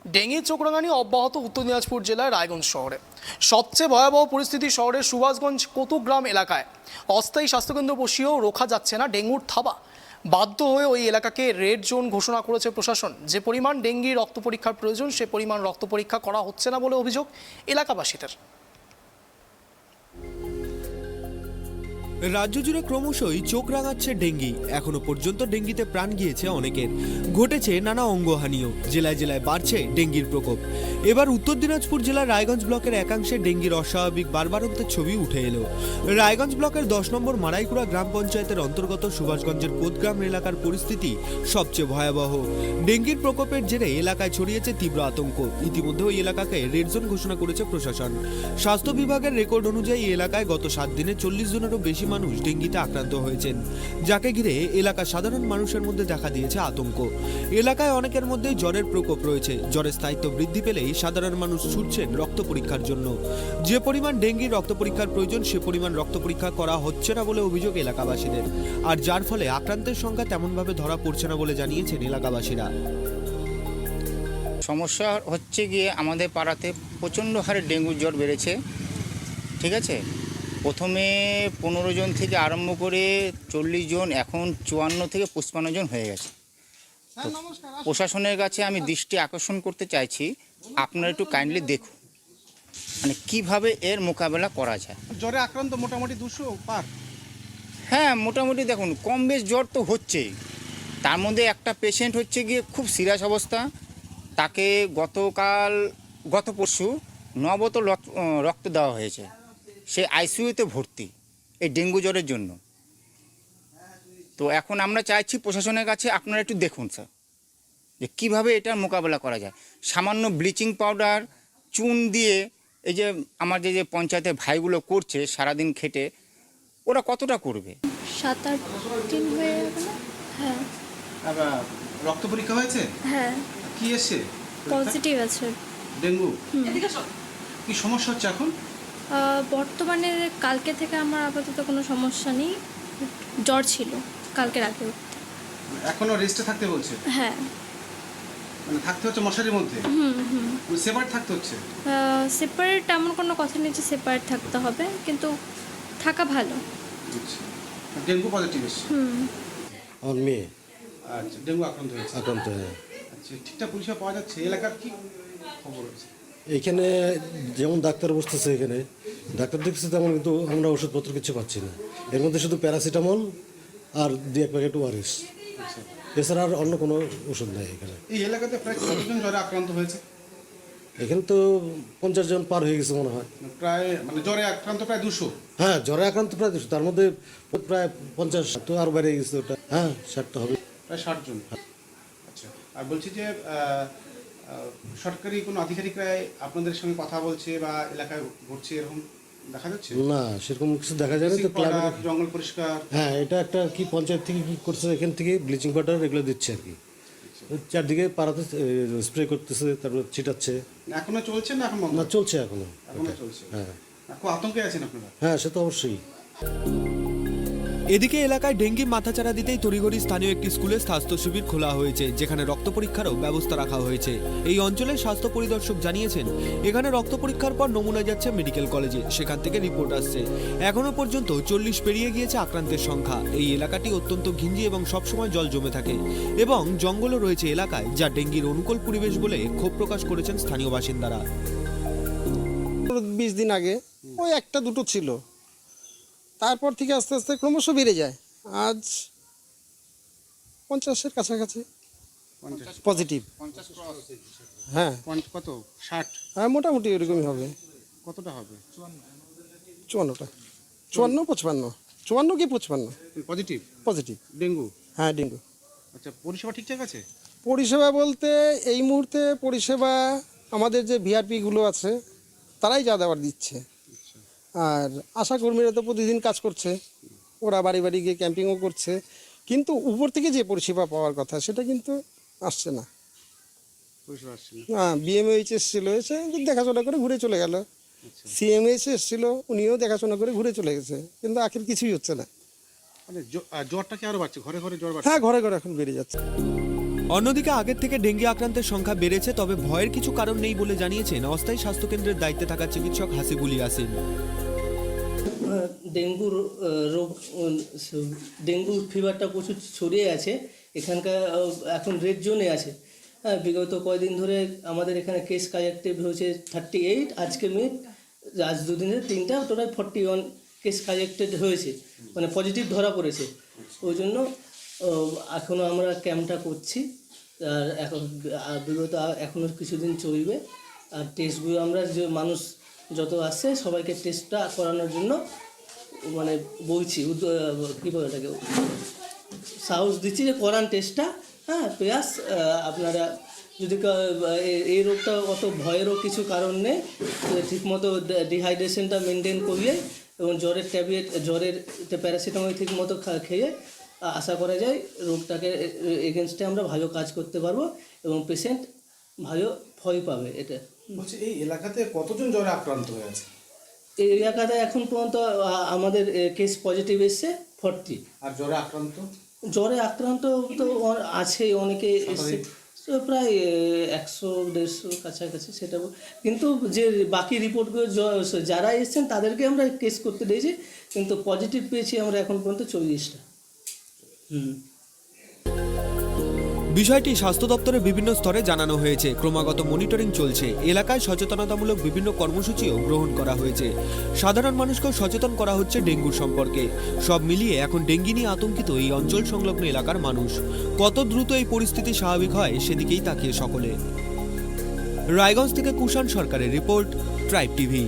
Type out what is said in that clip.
Dengue চোখরাঙানি অব্যাহত উত্তর দিনাজপুর জেলার রায়গঞ্জ শহরে। সবচেয়ে ভয়াবহ পরিস্থিতি শহরের সুভাষগঞ্জ কতুগ্রাম এলাকায়। অস্থায়ী স্বাস্থ্যকেন্দ্র বসিয়েও রোখা যাচ্ছে না ডেঙ্গুর থাবা। বাধ্য হয়ে ওই এলাকাকে রেড জোন ঘোষণা করেছে প্রশাসন। যে পরিমাণ ডেঙ্গি রক্ত পরীক্ষার প্রয়োজন সে পরিমাণ রক্ত পরীক্ষা করা হচ্ছে না বলে অভিযোগ এলাকাবাসীদের। রাজ্য জুড়ে ক্রমশই চোখ রাঙাচ্ছে ডেঙ্গি। এখনো পর্যন্ত ডেঙ্গিতে প্রাণ গিয়েছে অনেকের, ঘটেছে নানা অঙ্গহানিও। জেলায় জেলায় বাড়ছে ডেঙ্গির প্রকোপ। এবার উত্তর দিনাজপুর জেলার রায়গঞ্জ ব্লকের একাংশে ডেঙ্গির অস্বাভাবিক বাড়বাড়ন্তের ছবি উঠে এলো। রায়গঞ্জ ব্লকের 10 নম্বর মারাইকুড়া গ্রাম পঞ্চায়েতের অন্তর্গত সুভাষগঞ্জের কোতগ্রাম এলাকার পরিস্থিতি সবচেয়ে ভয়াবহ। ডেঙ্গির প্রকোপের জেরে এলাকায় ছড়িয়েছে তীব্র আতঙ্ক। ইতিমধ্যে ওই এলাকাকে রেড জোন ঘোষণা করেছে প্রশাসন। স্বাস্থ্য বিভাগের রেকর্ড অনুযায়ী এই এলাকায় গত 7 দিনে 40 জনেরও বেশি মানুষ ডেঙ্গিতে আক্রান্ত হয়েছেন, যাকে ঘিরে এলাকার সাধারণ মানুষের মধ্যে দেখা দিয়েছে আতঙ্ক। এলাকায় অনেকের মধ্যেই জ্বরের প্রকোপ রয়েছে। জ্বরের স্থায়িত্ব বৃদ্ধি পেলেই সাধারণ মানুষ ছুটছেন রক্ত পরীক্ষার জন্য। যে পরিমাণ ডেঙ্গির রক্ত পরীক্ষার প্রয়োজন সে পরিমাণ রক্ত পরীক্ষা করা হচ্ছে না বলে অভিযোগ এলাকাবাসীদের, আর যার ফলে আক্রান্তের সংখ্যা তেমনভাবে ধরা পড়ছে না বলে জানিয়েছেন এলাকাবাসীরা। সমস্যা হচ্ছে গিয়ে আমাদের পাড়াতে প্রচণ্ড হারে ডেঙ্গু জ্বর বেড়েছে। ঠিক আছে, প্রথমে 15 জন থেকে আরম্ভ করে 40 জন, এখন 54 থেকে 55 জন হয়ে গেছে। তো প্রশাসনের কাছে আমি দৃষ্টি আকর্ষণ করতে চাইছি, আপনারা একটু কাইন্ডলি দেখুন মানে কীভাবে এর মোকাবেলা করা যায়। জ্বরে আক্রান্ত মোটামুটি 200 পার। হ্যাঁ, মোটামুটি দেখুন কম বেশ জ্বর তো হচ্ছেই। তার মধ্যে একটা পেশেন্ট হচ্ছে গিয়ে খুব সিরিয়াস অবস্থা। তাকে গত পরশু 9 বোতল রক্ত দেওয়া হয়েছে। সে আইসিইউতে ভর্তি এই ডেঙ্গু জ্বরের জন্য। তো এখন আমরা চাইছি প্রশাসনের কাছে আপনারা একটু দেখুন স্যার, যে কীভাবে এটার মোকাবেলা করা যায়। সামান্য ব্লিচিং পাউডার, চুন দিয়ে এই যে আমার যে পঞ্চায়েতের ভাইগুলো করছে সারাদিন খেটে, ওরা কতটা করবে? 7-8 দিন হয়ে গেল। হ্যাঁ। আবার রক্ত পরীক্ষা হয়েছে? হ্যাঁ, কি এসছে? পজিটিভ আছে। ডেঙ্গু। কি সমস্যা হচ্ছে এখন? বর্তমানে কালকে থেকে আমার আপাতত কোনো সমস্যা নেই। জ্বর ছিল কালকে রাতে। এখনো রেস্টে থাকতে বলছে? হ্যাঁ। মানে থাকতে হচ্ছে মশারির মধ্যে? সেপারেট থাকতে হচ্ছে? সেপারেট এমন কোনো কথা নেই যে সেপারেট থাকতে হবে, কিন্তু থাকা ভালো। আচ্ছা, ডেঙ্গু পজিটিভ এসছে? আমার মেয়ে আচ্ছা, ডেঙ্গু আক্রান্ত হয়েছে? আক্রান্ত হয়ে। আচ্ছা, ঠিকঠাক পরিষেবা পাওয়া যাচ্ছে? এলাকার কি খবর আছে? এইখানে যেমন ডাক্তার বসতেছে, এখানে ডাক্তার দেখছে তেমন, কিন্তু আমরা ওষুধপত্র কিছু পাচ্ছি না। এর মধ্যে শুধু প্যারাসিটামল আর 2-1 প্যাকেট ওআরএস, এছাড়া আর অন্য কোনো ওষুধ নেই এখানে। এই এলাকাতে প্রায় কতজন জ্বরে আক্রান্ত হয়েছে? এখানে তো 50 জন পার হয়ে গেছে মনে হয়। প্রায় মানে জ্বরে আক্রান্ত প্রায় 200? হ্যাঁ, জ্বরে আক্রান্ত প্রায় 200, তার মধ্যে প্রায় 50 তো আরও বেড়ে গেছে ওটা। হ্যাঁ, 60 হবে, প্রায় 60 জন। আচ্ছা, আর বলছি যে সরকারি কোনো আধিকারিকরা আপনাদের সঙ্গে কথা বলছে বা এলাকায় ঘুরছে, এরকম দেখা যাচ্ছে? না, সেরকম কিছু দেখা যায় না তো। জঙ্গল পরিষ্কার? হ্যাঁ, এটা একটা কি পঞ্চায়েত থেকে কি করছে, এখান থেকে ব্লিচিং পাউডার এগুলো দিচ্ছে আর কি। চারদিকে পাড়াতে স্প্রে করতেছে, তারপর ছিটাচ্ছে। এখনো চলছে না এখন বন্ধ? না, চলছে এখনো। এখনো চলছে? হ্যাঁ। খুব আতঙ্কে আছেন আপনারা? হ্যাঁ, সে তো অবশ্যই। এদিকে এলাকায় ডেঙ্গি মাথাচাড়া দিতেই তড়িঘড়ি স্থানীয় একটি স্কুলে স্বাস্থ্য শিবির খোলা হয়েছে, যেখানে রক্ত পরীক্ষারও ব্যবস্থা রাখা হয়েছে। এই অঞ্চলের স্বাস্থ্য পরিদর্শক জানিয়েছেন, এখানে রক্ত পরীক্ষার পর নমুনা যাচ্ছে মেডিকেল কলেজে, সেখান থেকে রিপোর্ট আসছে। এখনো পর্যন্ত 40 পেরিয়ে গিয়েছে আক্রান্তের সংখ্যা। এই এলাকাটি অত্যন্ত ঘিঞ্জি এবং সবসময় জল জমে থাকে এবং জঙ্গলও রয়েছে এলাকায়, যা ডেঙ্গির অনুকূল পরিবেশ বলে ক্ষোভ প্রকাশ করেছেন স্থানীয় বাসিন্দারা। 20 দিন আগে ওই 1-2 ছিল, তারপর থেকে আস্তে আস্তে ক্রমশ বেড়ে যায়। আজ 50-এর কাছাকাছি পজিটিভ। হ্যাঁ। কত? 60? হ্যাঁ, মোটামুটি এরকমই হবে। কতটা হবে? 54টা, 54-55, 54 কি 55 পজিটিভ? Positive dengue? হ্যাঁ, ডেঙ্গু। আচ্ছা, পরিষেবা ঠিকঠাক আছে? পরিষেবা বলতে এই মুহূর্তে পরিষেবা আমাদের যে ভিআরপিগুলো আছে তারাই যা দেওয়ার দিচ্ছে, আর আশাকর্মীরা তো প্রতিদিন কাজ করছে, ওরা বাড়ি বাড়ি গিয়ে ক্যাম্পিংও করছে, কিন্তু উপর থেকে যে পরিষেবা পাওয়ার কথা সেটা কিন্তু আসছে না। পরিষেবা আসছে না? হ্যাঁ, বিএমএইচ এসেছিলো, এসে দেখাশোনা করে ঘুরে চলে গেল। সিএমএইচ এসেছিলো, উনিও দেখাশোনা করে ঘুরে চলে গেছে, কিন্তু আখের কিছুই হচ্ছে না। মানে জ্বরটা কি আরো বাড়ছে? ঘরে ঘরে জ্বর বাড়ছে? হ্যাঁ, ঘরে ঘরে এখন বেড়ে যাচ্ছে। অন্যদিকে আগের থেকে ডেঙ্গি আক্রান্তের সংখ্যা বেড়েছে, তবে ভয়ের কিছু কারণ নেই বলে জানিয়েছেন অস্থায়ী স্বাস্থ্যকেন্দ্রের দায়িত্বে থাকা চিকিৎসক হাসিবুল ইয়াসিন। ডেঙ্গুর রোগ, ডেঙ্গু ফিভারটা প্রচুর ছড়িয়ে আছে এখানকার, এখন রেড জোনে আছে। হ্যাঁ, বিগত কয়েকদিন ধরে আমাদের এখানে কেস কালেক্টেড হয়েছে 38, আজকে আজ দুদিনে 3টা, টোটাল 41 কেস কালেক্টেড হয়েছে, মানে পজিটিভ ধরা পড়েছে। ওই জন্য এখনও আমরা ক্যাম্পটা করছি, আর এখন বিগত এখনও কিছুদিন চলবে। আর টেস্টগুলো আমরা যে মানুষ যত আসছে সবাইকে টেস্টটা করানোর জন্য মানে বলছি, কী বলে এটাকে, সাহস দিচ্ছি যে করান টেস্টটা। হ্যাঁ, প্লাস আপনারা যদি এই রোগটা অত ভয়েরও কিছু কারণ নেই, ঠিকমতো ডিহাইড্রেশনটা মেনটেন করিয়ে এবং জ্বরের ট্যাবলেট, জ্বরের প্যারাসিটামল ঠিক মতো খেয়ে আশা করা যায় রোগটাকে এগেনস্টে আমরা ভালো কাজ করতে পারবো এবং পেশেন্ট ভালো ফল পাবে। এটা বলছি, এই এলাকাতে কতজন জ্বরে আক্রান্ত হয়ে আছে? এই এলাকাতে এখন পর্যন্ত আমাদের কেস পজিটিভ এসছে 40। আর জ্বরে আক্রান্ত? জ্বরে আক্রান্ত তো আছে অনেকে এসছে, তো প্রায় 100-150 কাছাকাছি সেটা। কিন্তু যে বাকি রিপোর্টগুলো যারা এসছেন তাদেরকে আমরা টেস্ট করতে দিয়েছি, কিন্তু পজিটিভ পেয়েছি আমরা এখন পর্যন্ত 40টা। বিষয়টি স্বাস্থ্য দপ্তরের বিভিন্ন স্তরে জানানো হয়েছে, ক্রমাগত মনিটরিং চলছে। এলাকায় সচেতনতামূলক বিভিন্ন কর্মসূচিও গ্রহণ করা হয়েছে। সাধারণ মানুষকেও সচেতন করা হচ্ছে ডেঙ্গুর সম্পর্কে। সব মিলিয়ে এখন ডেঙ্গি নিয়ে আতঙ্কিত এই অঞ্চল সংলগ্ন এলাকার মানুষ। কত দ্রুত এই পরিস্থিতি স্বাভাবিক হয় সেদিকেই তাকিয়ে সকলে। রায়গঞ্জ থেকে কুষাণ সরকারের রিপোর্ট, ট্রাইব টিভি।